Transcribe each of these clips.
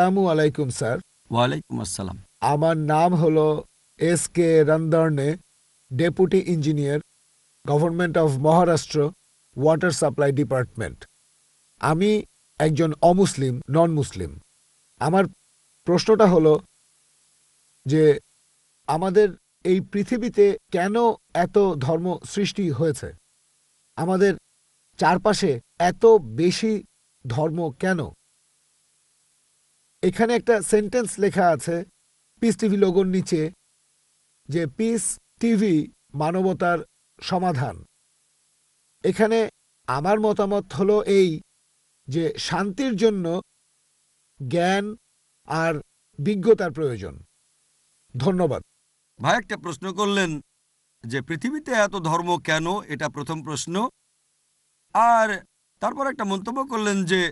আসসালামু আলাইকুম স্যার। ওয়ালাইকুম আসসালাম। আমার নাম হলো SK Randarne, deputy engineer, government of Maharashtra, water supply department. আমি একজন অমুসলিম, নন মুসলিম। আমার প্রশ্নটা হলো যে আমাদের এই পৃথিবীতে কেন এত ধর্ম সৃষ্টি হয়েছে? আমাদের চারপাশে এত বেশি ধর্ম কেন? এখানে একটা সেন্টেন্স লেখা আছে পিস টিভি লোগোর নিচে, যে পিস টিভি মানবতার সমাধান। এখানে আমার মতামত হলো এই, যে শান্তির জন্য জ্ঞান আর বিজ্ঞতার প্রয়োজন। ধন্যবাদ। ভাই একটা প্রশ্ন করলেন যে পৃথিবীতে এত ধর্ম কেন, এটা প্রথম প্রশ্ন। আর তারপর একটা মন্তব্য করলেন যে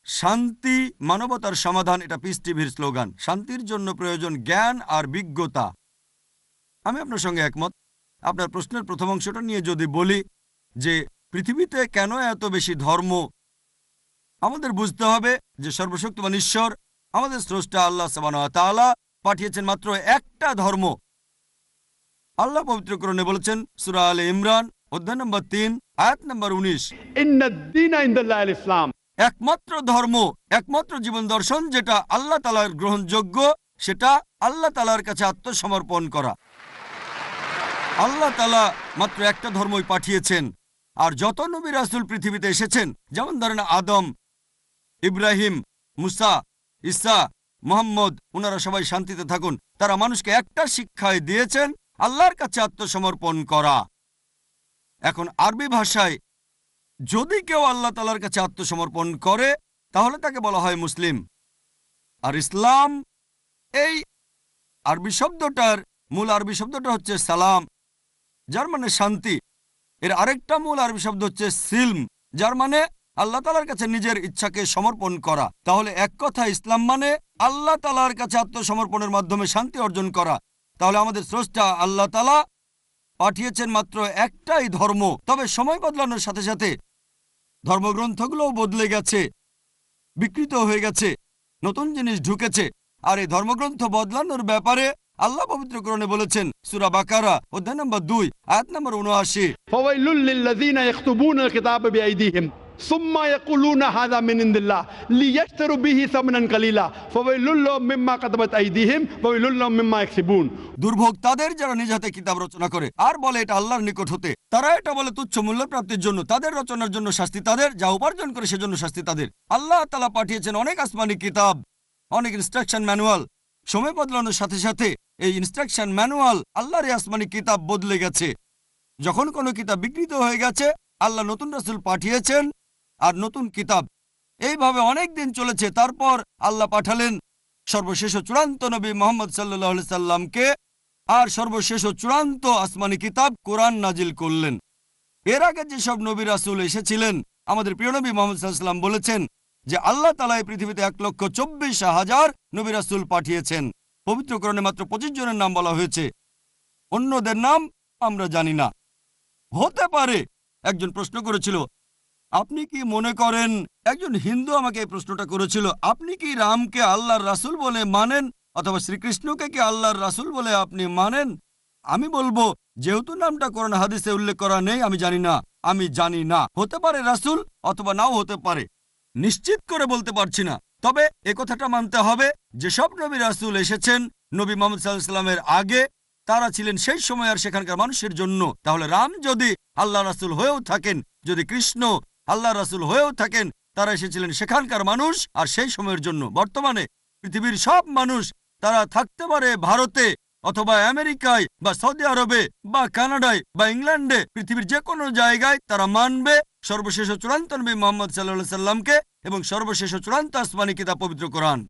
শান্তি মানবতার সমাধান, এটা পিস টিভির স্লোগান। শান্তির জন্য প্রয়োজন জ্ঞান আর বিজ্ঞতা। আমি আপনার সঙ্গে একমত। আপনার প্রশ্নের প্রথম অংশটা নিয়ে যদি বলি যে পৃথিবীতে কেন এত বেশি ধর্ম, আমাদের বুঝতে হবে যে সর্বশক্তিমান ঈশ্বর, আমাদের স্রষ্টা আল্লাহ সুবহানাহু ওয়া তাআলা পাঠিয়েছেন মাত্র একটা ধর্ম। আল্লাহ পবিত্র কোরআনে বলেছেন, সূরা আলে ইমরান অধ্যায় নম্বর 3 আয়াত নম্বর 19, ইন্নাদ-দীনা ইনদাল্লাহিল ইসলাম। একমাত্র ধর্ম, একমাত্র জীবন দর্শন যেটা আল্লাহ তাআলার গ্রহণযোগ্য, সেটা আল্লাহ তাআলার কাছে আত্মসমর্পণ করা। আল্লাহ তাআলা মাত্র একটা ধর্মই পাঠিয়েছেন। আর যত নবী রাসূল পৃথিবীতে এসেছেন, যেমন ধরেন আদম, ইব্রাহিম, মুসা, ঈসা, মুহাম্মদ, ওনারা সবাই শান্তিতে থাকুন, তারা মানুষকে একটা শিক্ষাই দিয়েছেন, আল্লাহর কাছে আত্মসমর্পণ করা। এখন আরবি ভাষায় যদি কেউ আল্লাহ তাআলার কাছে আত্মসমর্পণ করে তাহলে তাকে বলা হয় মুসলিম। আর ইসলাম, এই আরবি শব্দটার মূল আরবি শব্দটা হচ্ছে সালাম, যার মানে শান্তি। এর আরেকটা মূল আরবি শব্দ হচ্ছে সিলম, যার মানে আল্লাহ তাআলার কাছে নিজের ইচ্ছাকে সমর্পণ করা। তাহলে এক কথা ইসলাম মানে আল্লাহ তাআলার কাছে আত্মসমর্পণের মাধ্যমে শান্তি অর্জন করা। তাহলে আমাদের স্রষ্টা আল্লাহ তাআলা পাঠিয়েছেন মাত্র একটাই ধর্ম। তবে সময় বদলানোর সাথে সাথে ধর্মগ্রন্থগুলোও বদলে গেছে, বিকৃত হয়ে গেছে, নতুন জিনিস ঢুকেছে। আর এই ধর্মগ্রন্থ বদলানোর ব্যাপারে আল্লাহ পবিত্র কোরআনে বলেছেন, সূরা বাকারা অধ্যায় নম্বর 2 আয়াত নম্বর 79, ফাওয়াইলুল লিল্লাযীনা ইয়াকতুবুনাল কিতাবা বিআইদিহিম সুম্মা ইয়াকুলুনা হাযা মিন ইনদিল্লাহ লিয়াশতারু বিহি সামানান কালীলা ফাওয়াইলুল লাহুম মিম্মা কাতাবাত আইদিহিম ওয়াইলুল লাহুম মিম্মা ইয়াকসিবুন। দুর্ভোগ তাদের যারা নিজ হাতে কিতাব রচনা করে আর বলে এটা আল্লাহর নিকট হতে। তারা এটা বলে তুচ্ছ মূল্য প্রাপ্তির জন্য। তাদের রচনার জন্য শাস্তি তাদের, যা উপার্জন করে সেজন্য শাস্তি তাদের। আল্লাহ তাআলা পাঠিয়েছেন অনেক আসমানি কিতাব, অনেক ইনস্ট্রাকশন ম্যানুয়াল। সময় বদলানোর সাথে সাথে এই ইনস্ট্রাকশন ম্যানুয়াল, আল্লাহর এই আসমানি কিতাব বদলে গেছে। যখন কোনো কিতাব বিকৃত হয়ে গেছে, আল্লাহ নতুন রাসূল পাঠিয়েছেন আর নতুন কিতাব। এইভাবে অনেক দিন চলেছে। তারপর আল্লাহ পাঠালেন সর্বশেষ ও চূড়ান্ত নবী মুহাম্মদ সাল্লাল্লাহু আলাইহি সাল্লামকে, আর সর্বশেষ ও চূড়ান্ত আসমানি কিতাব কোরআন নাজিল করলেন। এর আগে যেসব নবী রাসূল এসেছিলেন, আমাদের প্রিয় নবী মুহাম্মদ সাল্লাল্লাহু আলাইহি সাল্লাম বলেছেন যে আল্লাহ তাআলা এই পৃথিবীতে 1,24,000 নবী রাসূল পাঠিয়েছেন। পবিত্র কোরআনে মাত্র 25 জনের নাম বলা হয়েছে, অন্যদের নাম আমরা জানি না। হতে পারে একজন প্রশ্ন করেছিল, আপনি কি মনে করেন, একজন হিন্দু আমাকে এই প্রশ্নটা করেছিল, আপনি কি রামকে আল্লাহর রাসূল বলে মানেন, অথবা শ্রীকৃষ্ণকে কি আল্লাহর রাসূল বলে আপনি মানেন? আমি বলবো, যেহেতু নামটা কোরআন হাদিসে উল্লেখ করা নেই, আমি জানি না। আমি জানি না, হতে পারে রাসূল অথবা নাও হতে পারে, নিশ্চিত করে বলতে পারছি না। তবে এ কথাটা মানতে হবে, যেসব নবী রাসূল এসেছেন নবী মুহাম্মদ সাল্লাল্লাহু আলাইহি সাল্লামের আগে, তারা ছিলেন সেই সময় আর সেখানকার মানুষের জন্য। তাহলে রাম যদি আল্লাহ রাসূল হয়েও থাকেন, যদি কৃষ্ণ আল্লাহ রাসূল হয়েও থাকেন, তারা এসেছিলেন সেখানকার মানুষ আর সেই সময়ের জন্য। বর্তমানে পৃথিবীর সব মানুষ, তারা থাকতে পারে ভারতে অথবা আমেরিকায় বা সৌদি আরবে বা কানাডায় বা ইংল্যান্ডে, পৃথিবীর যে কোনো জায়গায় তারা মানবে সর্বশেষ ও চূড়ান্ত নবী মুহাম্মদ সাল্লাল্লাহু আলাইহি সাল্লামকে এবং সর্বশেষ ও চূড়ান্ত আসমানি কিতাব পবিত্র কোরআন।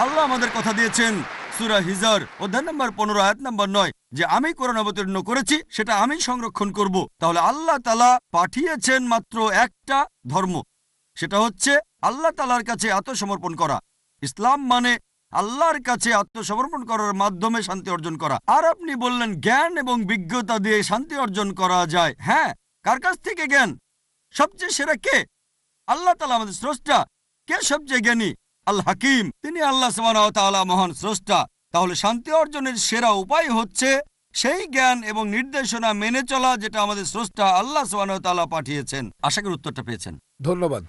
আল্লাহ আমাদের কথা দিয়েছেন সূরা হিজর অধ্যায় নম্বর 15 আয়াত নম্বর 9, যে আমি কোরআন অবতীর্ণ করেছি, সেটা আমি সংরক্ষণ করব। তাহলে আল্লাহ তাআলা পাঠিয়েছেন মাত্র একটা ধর্ম, সেটা হচ্ছে আল্লাহ তাআলার কাছে আত্মসমর্পণ করা। ইসলাম মানে আল্লাহর কাছে আত্মসমর্পণ করার মাধ্যমে শান্তি অর্জন করা। আর আপনি বললেন জ্ঞান এবং বিজ্ঞতা দিয়ে শান্তি অর্জন করা যায়। হ্যাঁ, কার কাছ থেকে জ্ঞান? সবচেয়ে সেরা কে? আল্লাহ তাআলা, আমাদের স্রষ্টা। কে সবচেয়ে জ্ঞানী? আল হাকিম, তিনি আল্লাহ সুবহানাহু ওয়া তাআলা মহান স্রষ্টা। তাহলে শান্তি অর্জনের সেরা উপায় হচ্ছে সেই জ্ঞান এবং নির্দেশনা মেনে চলা যেটা আমাদের স্রষ্টা আল্লাহ সুবহানাহু ওয়া তাআলা পাঠিয়েছেন। আশা করি উত্তরটা পেয়েছেন। ধন্যবাদ।